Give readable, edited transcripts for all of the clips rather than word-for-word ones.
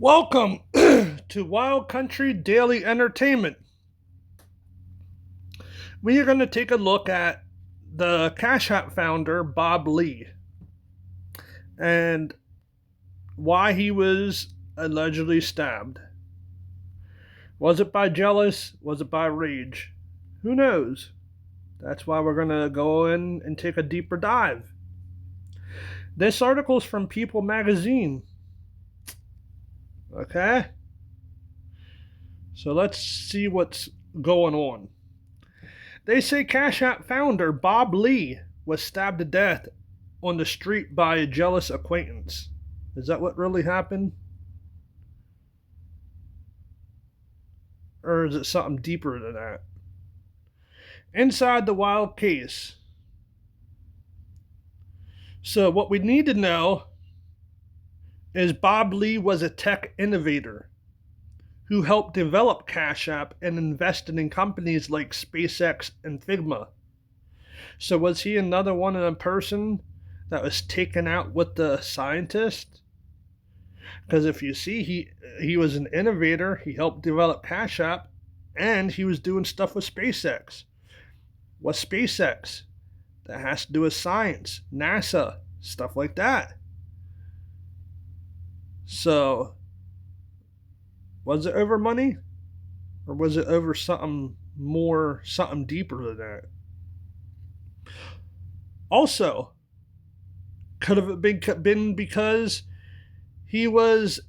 Welcome to Wild Country Daily Entertainment. We are going to take a look at the Cash App founder, Bob Lee, and why he was allegedly stabbed. Was it by jealous? Was it by rage? Who knows? That's why we're going to go in and take a deeper dive. This article is from People magazine. Okay? So let's see what's going on. They say Cash App founder Bob Lee was stabbed to death on the street by a jealous acquaintance. Is that what really happened? Or is it something deeper than that? Inside the wild case. So, what we need to know is Bob Lee was a tech innovator who helped develop Cash App and invested in companies like SpaceX and Figma. So was he another one of the person that was taken out with the scientist? Because if you see, he was an innovator. He helped develop Cash App, and he was doing stuff with SpaceX. What's SpaceX? That has to do with science, NASA, stuff like that. So, was it over money? Or was it over something more, something deeper than that? Also, could have been because he was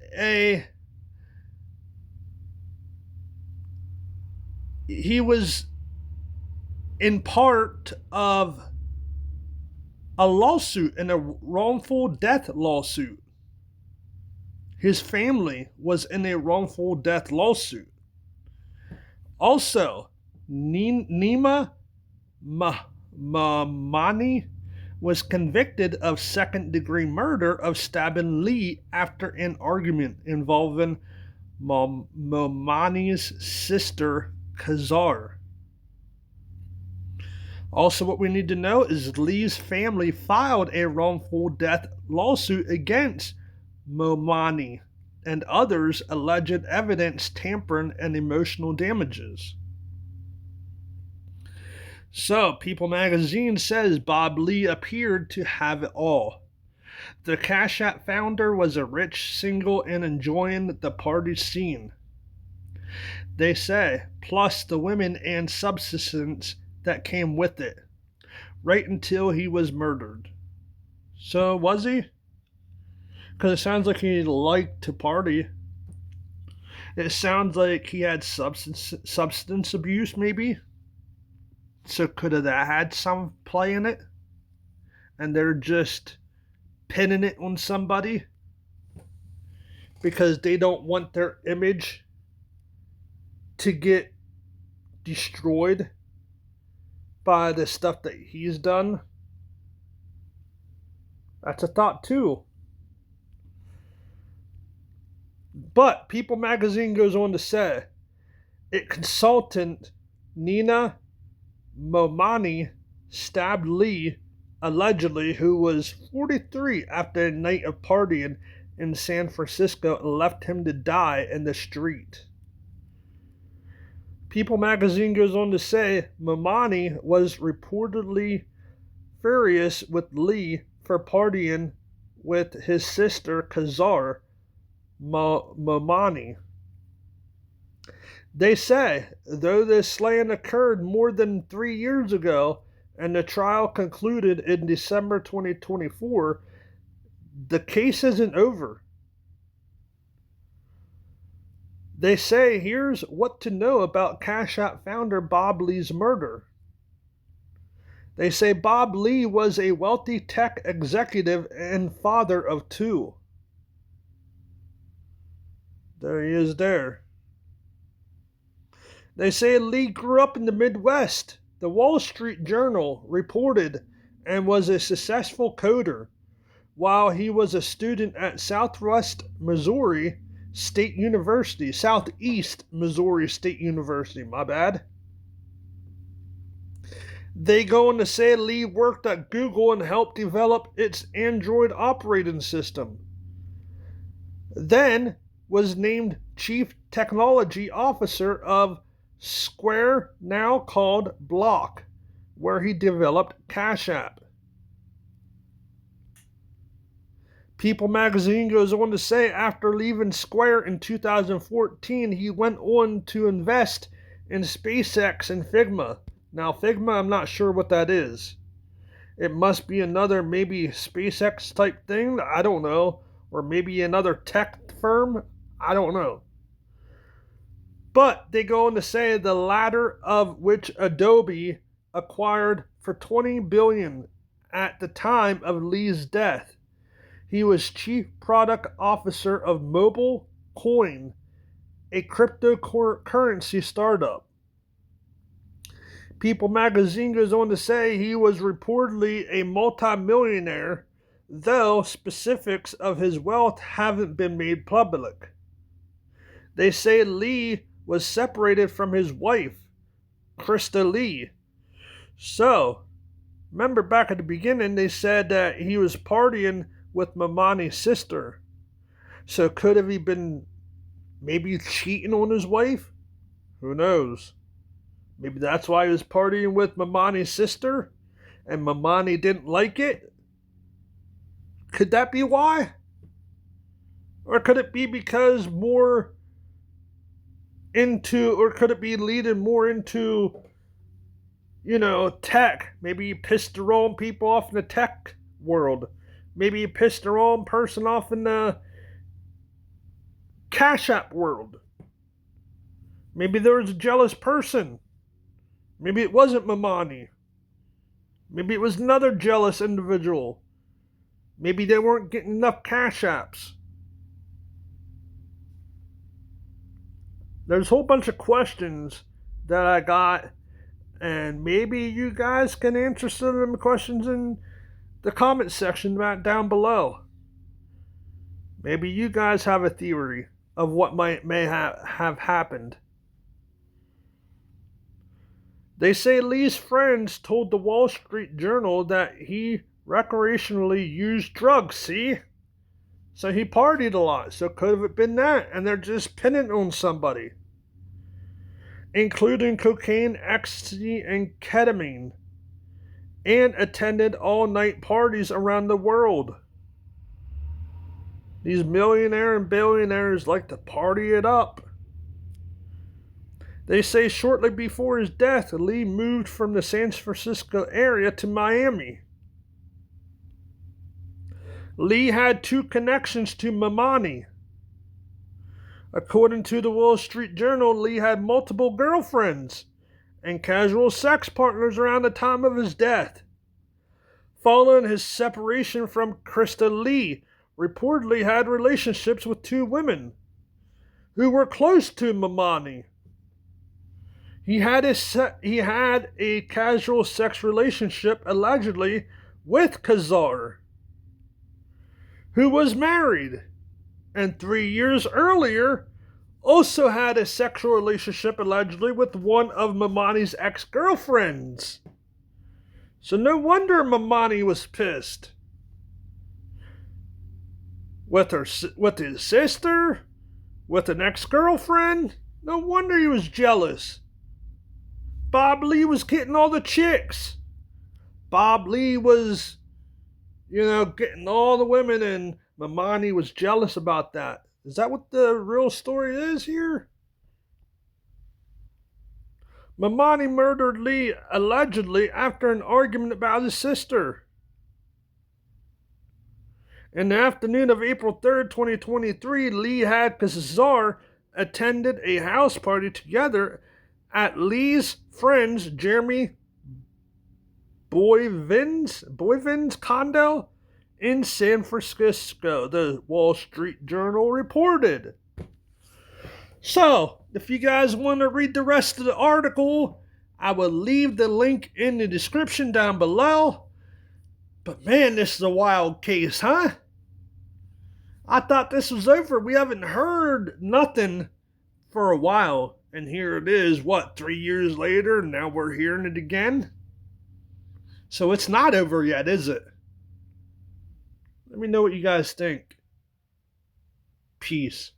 in part of a lawsuit, in a wrongful death lawsuit. His family was in a wrongful death lawsuit. Also, Nima Mamani was convicted of second-degree murder of stabbing Lee after an argument involving Mamani's sister, Kazar. Also, what we need to know is Lee's family filed a wrongful death lawsuit against Momani and others alleged evidence tampering and emotional damages. So, People magazine says Bob Lee appeared to have it all. The Cash App founder was a rich, single, and enjoying the party scene. They say, plus the women and subsistence that came with it, right until he was murdered. So, was he? Because it sounds like he liked to party. It sounds like he had substance abuse, maybe. So could have that had some play in it? And they're just pinning it on somebody because they don't want their image to get destroyed by the stuff that he's done. That's a thought too. But People magazine goes on to say, a consultant, Nina Momani, stabbed Lee, allegedly, who was 43, after a night of partying in San Francisco and left him to die in the street. People magazine goes on to say Momani was reportedly furious with Lee for partying with his sister Kazar Momani. They say, though this slaying occurred more than 3 years ago and the trial concluded in December 2024, the case isn't over. They say, here's what to know about Cash App founder Bob Lee's murder. They say Bob Lee was a wealthy tech executive and father of two. There he is there. They say Lee grew up in the Midwest. The Wall Street Journal reported and was a successful coder while he was a student at Southeast Missouri State University, my bad. They go on to say Lee worked at Google and helped develop its Android operating system. Then was named Chief Technology Officer of Square, now called Block, where he developed Cash App. People magazine goes on to say after leaving Square in 2014, he went on to invest in SpaceX and Figma. Now, Figma, I'm not sure what that is. It must be another maybe SpaceX type thing. I don't know. Or maybe another tech firm. I don't know. But they go on to say the latter of which Adobe acquired for $20 billion at the time of Lee's death. He was chief product officer of Mobile Coin, a cryptocurrency startup. People magazine goes on to say he was reportedly a multimillionaire, though specifics of his wealth haven't been made public. They say Lee was separated from his wife, Krista Lee. So, remember back at the beginning they said that he was partying with Mamani's sister. So could have he been maybe cheating on his wife? Who knows? Maybe that's why he was partying with Mamani's sister and Mamani didn't like it? Could that be why? Or could it be because more into, or could it be leading more into, tech? Maybe he pissed the wrong people off in the tech world. Maybe he pissed the wrong person off in the Cash App world. Maybe there was a jealous person. Maybe it wasn't Mamani. Maybe it was another jealous individual. Maybe they weren't getting enough Cash Apps. There's a whole bunch of questions that I got, and maybe you guys can answer some of them questions in the comment section right down below. Maybe you guys have a theory of what may have happened. They say Lee's friends told the Wall Street Journal that he recreationally used drugs, see? So he partied a lot, so could have been that, and they're just pinning on somebody. Including cocaine, ecstasy, and ketamine. And attended all-night parties around the world. These millionaires and billionaires like to party it up. They say shortly before his death, Lee moved from the San Francisco area to Miami. Lee had 2 connections to Mamani. According to the Wall Street Journal, Lee had multiple girlfriends and casual sex partners around the time of his death. Following his separation from Krista Lee, reportedly had relationships with 2 women who were close to Mamani. He had a casual sex relationship allegedly with Kazar, who was married, and 3 years earlier also had a sexual relationship allegedly with one of Mamani's ex-girlfriends. So no wonder Mamani was pissed. With his sister, with an ex-girlfriend, no wonder he was jealous. Bob Lee was getting all the chicks. Bob Lee was, getting all the women, and Mamani was jealous about that. Is that what the real story is here? Mamani murdered Lee allegedly after an argument about his sister. In the afternoon of April 3rd, 2023, Lee had Kazar attended a house party together at Lee's friend's Jeremy Boyvin's condo in San Francisco, the Wall Street Journal reported. So, if you guys want to read the rest of the article, I will leave the link in the description down below. But man, this is a wild case, huh? I thought this was over. We haven't heard nothing for a while. And here it is, 3 years later, and now we're hearing it again? So it's not over yet, is it? Let me know what you guys think. Peace.